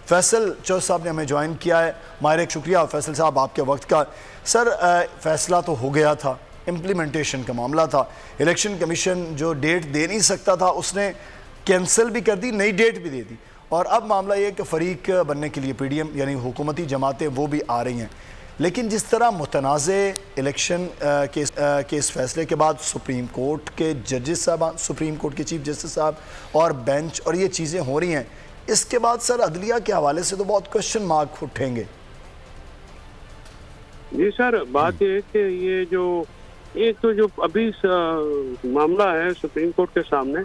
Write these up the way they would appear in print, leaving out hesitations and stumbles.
फैसल चौधरी साहब ने हमें ज्वाइन किया है। माहिर शुक्रिया फैसल साहब आपके वक्त का। सर फैसला तो हो गया था, इम्प्लीमेंटेशन का मामला था। इलेक्शन कमीशन जो डेट दे नहीं सकता था उसने कैंसिल भी कर दी, नई डेट भी दे दी, और अब मामला ये कि फ़रीक बनने के लिए PDM यानी हुकूमती जमातें वो भी आ रही हैं। लेकिन जिस तरह मुतनाज़े इलेक्शन के इस फैसले के बाद सुप्रीम कोर्ट के जजेस साहब, सुप्रीम कोर्ट के चीफ जस्टिस साहब और बेंच और ये चीज़ें हो रही हैं, इसके बाद सर अदलिया के हवाले से तो बहुत क्वेश्चन मार्क उठेंगे। जी सर, बात ये है कि ये जो एक तो जो अभी मामला है सुप्रीम कोर्ट के सामने,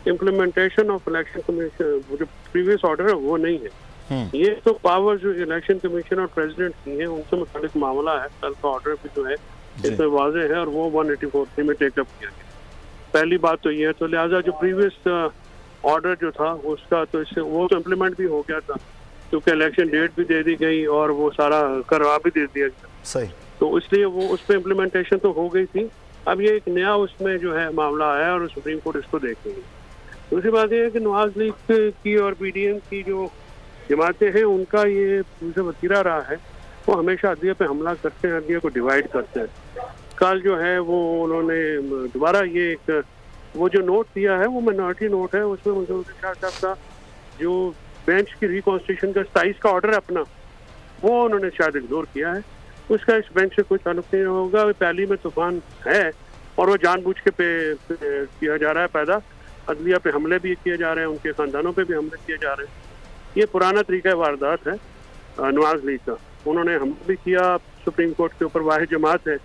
इम्प्लीमेंटेशन ऑफ इलेक्शन कमीशन, जो प्रीवियस ऑर्डर है वो नहीं है। ये तो पावर जो इलेक्शन कमीशन और प्रेसिडेंट की है उनसे मुतालिक मामला है। कल का ऑर्डर भी जो है इसमें वाजे है और वो 184 में टेकअप किया गया। पहली बात तो ये है, तो लिहाजा जो प्रीवियस ऑर्डर जो था उसका तो इससे वो तो इम्प्लीमेंट भी हो गया था, क्योंकि इलेक्शन डेट भी दे दी गई और वो सारा करवा भी दे दिया गया। सही, तो इसलिए वो उस पर इम्प्लीमेंटेशन तो हो गई थी। अब ये एक नया उसमें जो है मामला आया और सुप्रीम कोर्ट इसको देखेंगे। दूसरी बात ये है कि नवाज लीग की और PDM की जो जमातें हैं उनका ये जो वतीरा रहा है वो हमेशा अदलिया पे हमला करते हैं, अदलिया को डिवाइड करते हैं। कल जो है वो उन्होंने दोबारा ये एक वो जो नोट दिया है वो माइनॉरिटी नोट है, उसमें मंजूर शाह साहब का जो बेंच की रिकॉन्स्टिट्यूशन का 27 का ऑर्डर है अपना, वो उन्होंने शायद इग्नोर किया है। उसका इस बेंच से कोई ताल्लुक नहीं होगा। पहली में तूफान है और वो जानबूझ के पे किया जा रहा है पैदा। अदलिया पे हमले भी किए जा रहे हैं, उनके खानदानों पे भी हमले किए जा रहे हैं। ये पुराना तरीका वारदात है नवाज लीग का। उन्होंने हमला भी किया सुप्रीम कोर्ट के ऊपर। वाहिद जमात है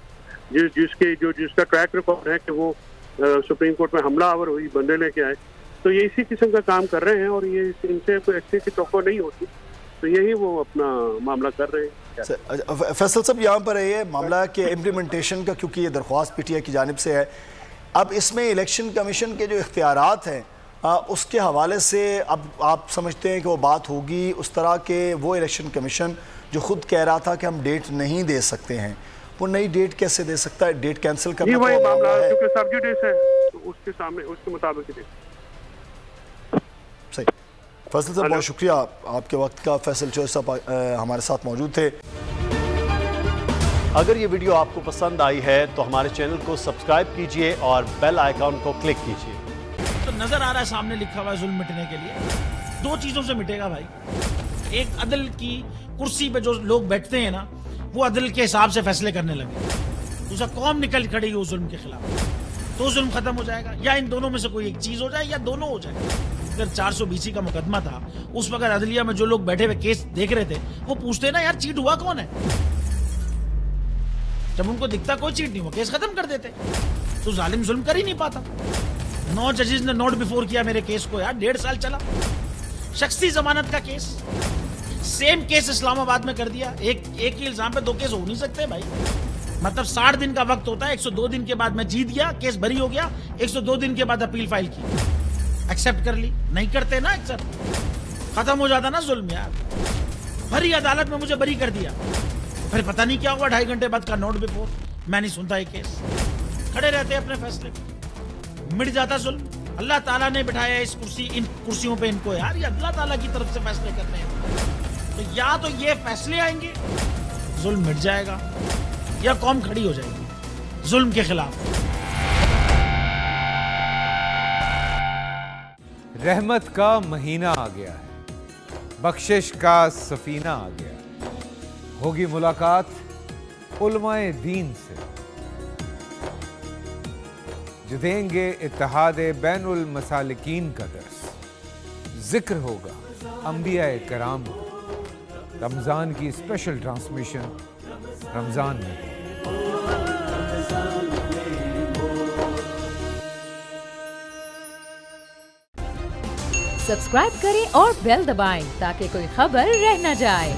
जिसका ट्रैक रिकॉर्ड है कि वो सुप्रीम कोर्ट में हमला आवर हुई, बंदे लेके आए। तो ये इसी किस्म का काम कर रहे हैं और ये इनसे कोई अच्छी की तवक्को नहीं होती, तो यही वो अपना मामला कर रहे हैं। फैसल साहब यहाँ पर है ये मामला के इम्प्लीमेंटेशन का, क्योंकि ये दरख्वास्त PTI की जानिब से है। अब इसमें इलेक्शन कमीशन के जो इख्तियारात हैं उसके हवाले से अब आप समझते हैं कि वो बात होगी उस तरह के वो इलेक्शन कमीशन जो खुद कह रहा था कि हम डेट नहीं दे सकते हैं, वो नई डेट कैसे दे सकता है? डेट कैंसिल करना वही मामला है क्योंकि सब्जुडिस है, तो उसके सामने उसके मुताबिक ही सही। फैसल साहब बहुत शुक्रिया आपके वक्त का। फैसल चौधरी साहब हमारे साथ मौजूद थे। अगर ये वीडियो आपको पसंद आई है तो हमारे चैनल को सब्सक्राइब कीजिए और बेल आइकॉन को क्लिक कीजिए। तो नजर आ रहा है सामने लिखा हुआ है जुल्म मिटने के लिए 2 चीजों से मिटेगा भाई। एक, अदल की कुर्सी पे जो लोग बैठते हैं ना वो अदल के हिसाब से फैसले करने लगे। दूसरा, कौम निकल खड़ेगी उस जुल्म के खिलाफ, तो जुल्म खत्म हो जाएगा। या इन दोनों में से कोई एक चीज हो जाए या दोनों हो जाए। अगर 420 का मुकदमा था उस वक्त अदलिया में जो लोग बैठे हुए केस देख रहे थे वो पूछते ना यार चीट हुआ कौन है। जब उनको दिखता कोई चीट नहीं हुआ केस खत्म कर देते। तो जालिम जुल्म कर ही नहीं पाता। 9 जजेस ने नोट बिफोर किया मेरे केस को यार, 1.5 साल चला। शख्सी जमानत का केस, सेम केस इस्लामाबाद में कर दिया। एक ही इल्जाम पे 2 केस हो नहीं सकते भाई। मतलब 60 दिन का वक्त होता है। 102 दिन के बाद मैं जीत गया, केस बरी हो गया। 102 दिन के बाद अपील फाइल की, एक्सेप्ट कर ली। नहीं करते ना एक्सेप्ट, खत्म हो जाता ना जुल्म यार। भरी अदालत में मुझे बरी कर दिया, फिर पता नहीं क्या हुआ 2.5 घंटे बाद का नोट बिफोर। मैं नहीं सुनता ये केस, खड़े रहते अपने फैसले पे, मिट जाता जुल्म। अल्लाह ताला ने बिठाया इन कुर्सियों पे इनको यार, ये अल्लाह ताला की तरफ से फैसले करने हैं। तो या तो ये फैसले आएंगे जुल्म मिट जाएगा, या कौम खड़ी हो जाएगी जुल्म के खिलाफ। रहमत का महीना आ गया है, बख्शिश का सफीना आ गया। होगी मुलाकात उलमाए दीन से, जो देंगे इत्तेहादे बैनुल मसालिकीन का दर्स। जिक्र होगा अंबियाए कराम, रमजान की स्पेशल ट्रांसमिशन रमजान में। सब्सक्राइब करें और बेल दबाएं ताकि कोई खबर रह न जाए।